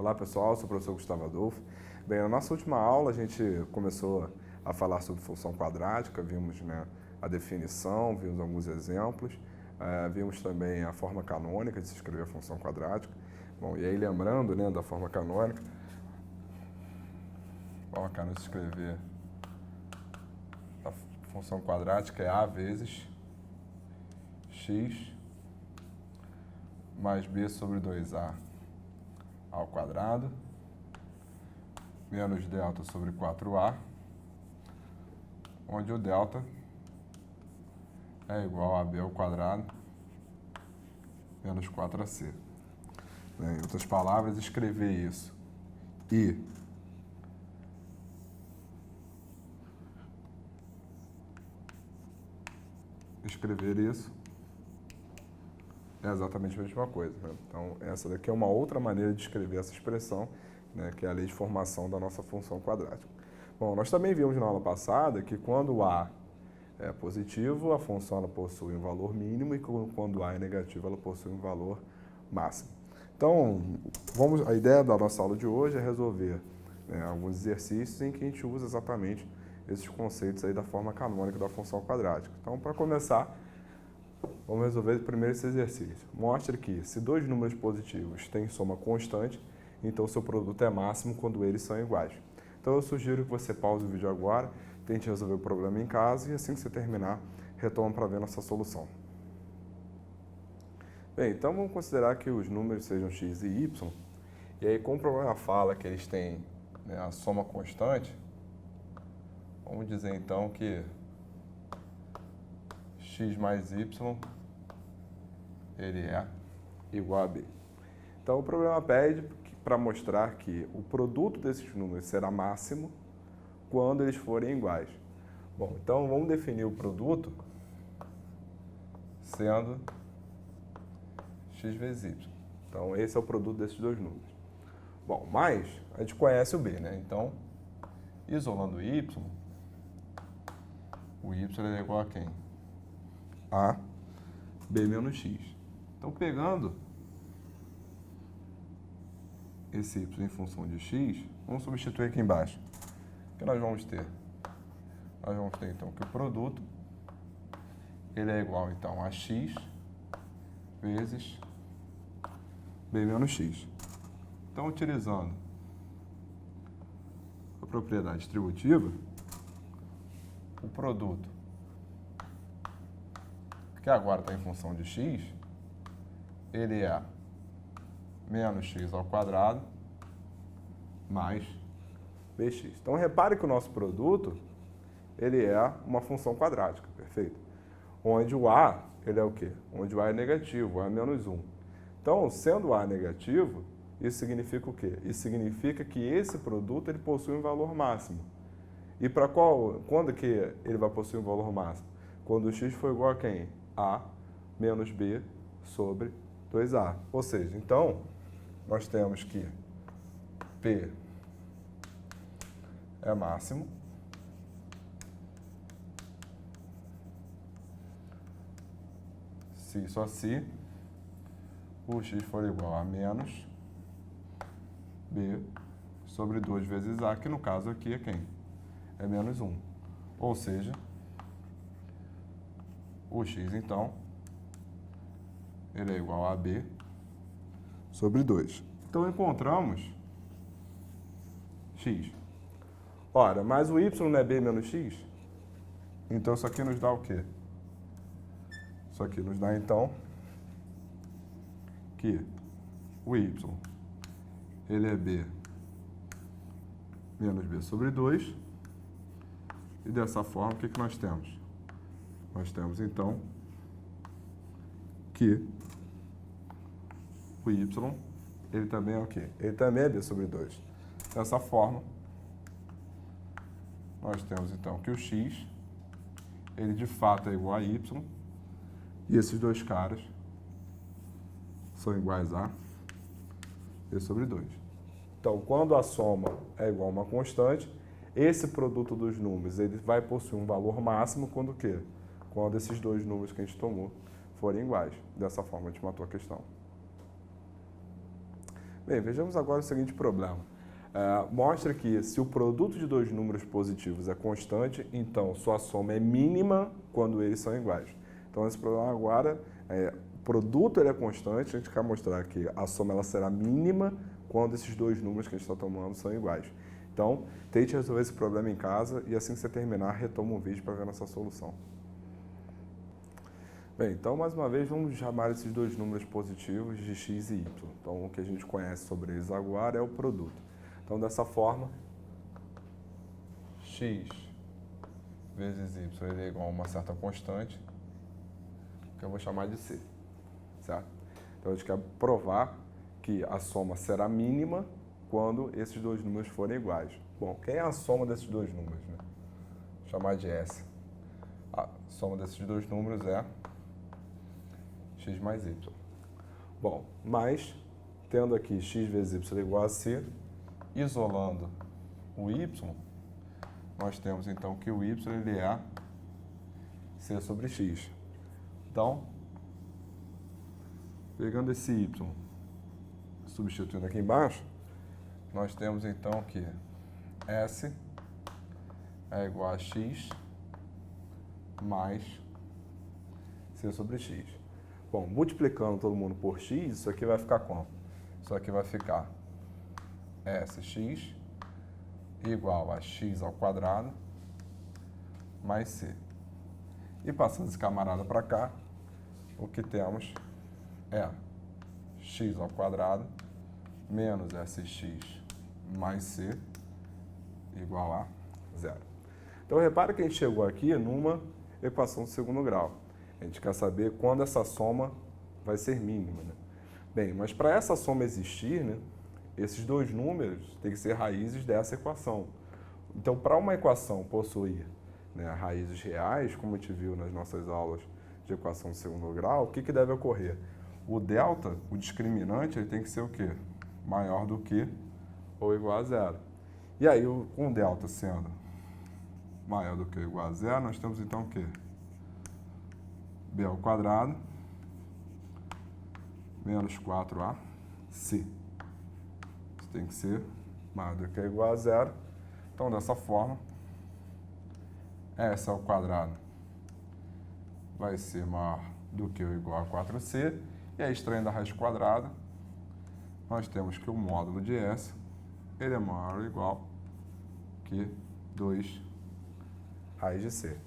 Olá pessoal, sou o professor Gustavo Adolfo. Bem, na nossa última aula a gente começou a falar sobre função quadrática, vimos, a definição, vimos alguns exemplos, vimos também a forma canônica de se escrever a função quadrática. Bom, e aí lembrando, da forma canônica, vamos cá nos escrever a função quadrática é a vezes x mais b sobre 2a ao quadrado menos delta sobre 4a, onde o delta é igual a b ao quadrado menos 4ac. Em outras palavras, escrever isso e escrever isso é exatamente a mesma coisa. Então, essa daqui é uma outra maneira de escrever essa expressão, que é a lei de formação da nossa função quadrática. Bom, nós também vimos na aula passada que quando A é positivo, a função ela possui um valor mínimo e quando A é negativo, ela possui um valor máximo. Então, a ideia da nossa aula de hoje é resolver alguns exercícios em que a gente usa exatamente esses conceitos aí da forma canônica da função quadrática. Então, para começar, vamos resolver primeiro esse exercício. Mostre que se dois números positivos têm soma constante, então seu produto é máximo quando eles são iguais. Então eu sugiro que você pause o vídeo agora, tente resolver o problema em casa e assim que você terminar, retoma para ver nossa solução. Bem, então vamos considerar que os números sejam x e y, e aí como o problema fala que eles têm a soma constante, vamos dizer então que x mais y, ele é igual a b. Então o problema pede para mostrar que o produto desses números será máximo quando eles forem iguais. Bom, então vamos definir o produto sendo x vezes y. Então esse é o produto desses dois números. Bom, mas a gente conhece o b, Então, isolando o y é igual a quem? A b menos x. Então, pegando esse y em função de x, vamos substituir aqui embaixo. O que nós vamos ter? Nós vamos ter, então, que o produto ele é igual, então, a x vezes b menos x. Então, utilizando a propriedade distributiva, o produto que agora está em função de x, ele é menos x ao quadrado mais bx. Então, repare que o nosso produto, ele é uma função quadrática, perfeito? Onde o a, ele é o quê? Onde o a é negativo, o a é menos 1. Então, sendo o a negativo, isso significa o quê? Isso significa que esse produto, ele possui um valor máximo. E para quando que ele vai possuir um valor máximo? Quando o x for igual a quem? A menos b sobre 2a. Ou seja, então, nós temos que P é máximo se só se o x for igual a menos b sobre 2 vezes a, que no caso aqui é quem? É menos 1. Ou seja, o x, então, ele é igual a b sobre 2. Então, encontramos x. Ora, mas o y não é b menos x? Então, isso aqui nos dá o quê? Isso aqui nos dá, então, que o y, ele é b menos b sobre 2. E dessa forma, o que nós temos? Nós temos, então, que o y, ele também é o quê? Ele também é b sobre 2. Dessa forma, nós temos, então, que o x, ele de fato é igual a y, e esses dois caras são iguais a b sobre 2. Então, quando a soma é igual a uma constante, esse produto dos números ele vai possuir um valor máximo quando o quê? Quando esses dois números que a gente tomou forem iguais. Dessa forma, a gente matou a questão. Bem, vejamos agora o seguinte problema. Mostra que se o produto de dois números positivos é constante, então sua soma é mínima quando eles são iguais. Então esse problema agora, o produto ele é constante, a gente quer mostrar que a soma ela será mínima quando esses dois números que a gente está tomando são iguais. Então, tente resolver esse problema em casa e assim que você terminar, retoma um vídeo para ver a nossa solução. Bem, então mais uma vez vamos chamar esses dois números positivos de x e y. Então o que a gente conhece sobre eles agora é o produto. Então dessa forma, x vezes y ele é igual a uma certa constante, que eu vou chamar de c, certo? Então a gente quer provar que a soma será mínima quando esses dois números forem iguais. Bom, quem é a soma desses dois números, né? Vou chamar de S. A soma desses dois números é x mais y. Bom, mas, tendo aqui x vezes y igual a c, isolando o y, nós temos então que o y ele é c sobre x. Então, pegando esse y, substituindo aqui embaixo, nós temos então que S é igual a x mais c sobre x. Bom, multiplicando todo mundo por x, isso aqui vai ficar como? Isso aqui vai ficar Sx igual a x ao quadrado mais c. E passando esse camarada para cá, o que temos é x ao quadrado menos Sx mais c igual a zero. Então, repare que a gente chegou aqui numa equação de segundo grau. A gente quer saber quando essa soma vai ser mínima, né? Bem, mas para essa soma existir, né, esses dois números têm que ser raízes dessa equação. Então, para uma equação possuir, né, raízes reais, como a gente viu nas nossas aulas de equação de segundo grau, o que deve ocorrer? O delta, o discriminante, ele tem que ser o quê? Maior do que ou igual a zero. E aí, com o delta sendo maior do que ou igual a zero, nós temos então o quê? B ao quadrado menos 4AC. Isso tem que ser maior do que ou igual a zero. Então, dessa forma, S ao quadrado vai ser maior do que ou igual a 4C. E aí, extraindo a raiz quadrada, nós temos que o módulo de S ele é maior ou igual que 2 raiz de C.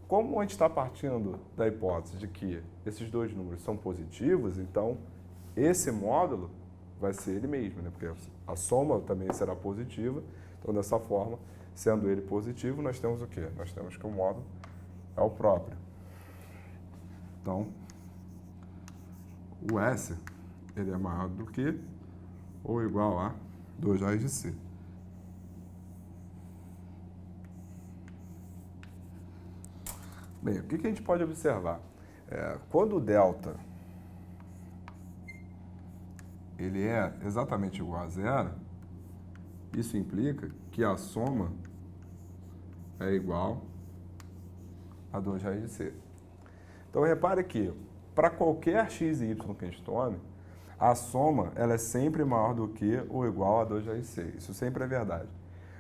Como a gente está partindo da hipótese de que esses dois números são positivos, então esse módulo vai ser ele mesmo, né? Porque a soma também será positiva. Então, dessa forma, sendo ele positivo, nós temos o quê? Nós temos que o módulo é o próprio. Então, o S ele é maior do que ou igual a 2 raiz de C. Bem, o que a gente pode observar? Quando o delta ele é exatamente igual a zero, isso implica que a soma é igual a 2 raiz de C. Então, repare que para qualquer x e y que a gente tome, a soma ela é sempre maior do que ou igual a 2 raiz de C. Isso sempre é verdade.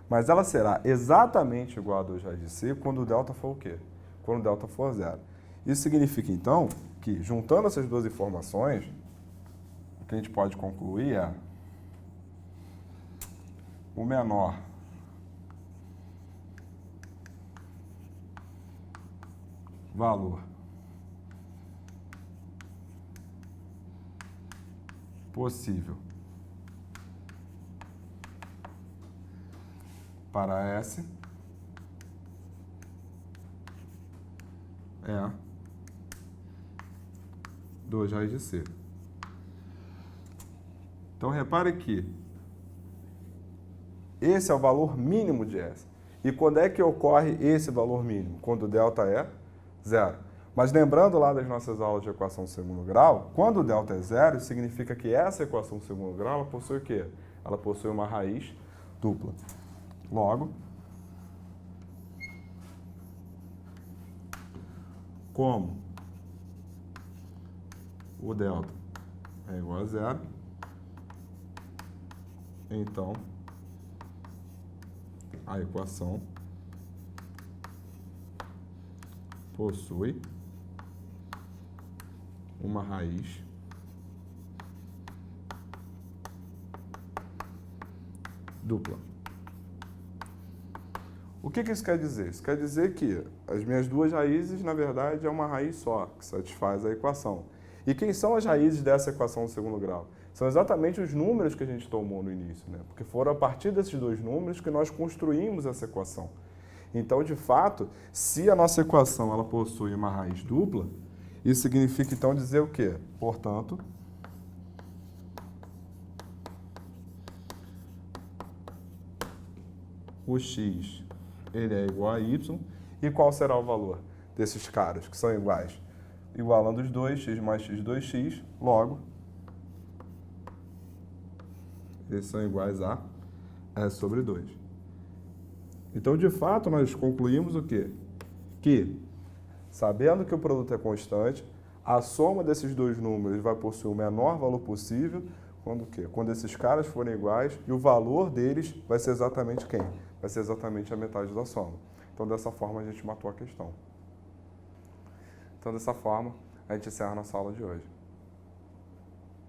Mas ela será exatamente igual a 2 raiz de C quando o delta for o quê? Quando o delta for zero. Isso significa, então, que juntando essas duas informações, o que a gente pode concluir é o menor valor possível para S é 2 raiz de C. Então, repare que esse é o valor mínimo de S. E quando é que ocorre esse valor mínimo? Quando o delta é zero. Mas lembrando lá das nossas aulas de equação de segundo grau, quando o delta é zero, significa que essa equação de segundo grau ela possui o quê? Ela possui uma raiz dupla. Logo, como o delta é igual a zero, então a equação possui uma raiz dupla. O que isso quer dizer? Isso quer dizer que as minhas duas raízes, na verdade, é uma raiz só, que satisfaz a equação. E quem são as raízes dessa equação do segundo grau? São exatamente os números que a gente tomou no início, né? Porque foram a partir desses dois números que nós construímos essa equação. Então, de fato, se a nossa equação ela possui uma raiz dupla, isso significa então dizer o quê? Portanto, o x ele é igual a y, e qual será o valor desses caras que são iguais? Igualando os dois, x mais x, 2x, logo, eles são iguais a S sobre 2. Então, de fato, nós concluímos o quê? Que, sabendo que o produto é constante, a soma desses dois números vai possuir o menor valor possível quando o quê? Quando esses caras forem iguais e o valor deles vai ser exatamente quem? Vai ser exatamente a metade da soma. Então, dessa forma, a gente matou a questão. Então, dessa forma, a gente encerra a nossa aula de hoje.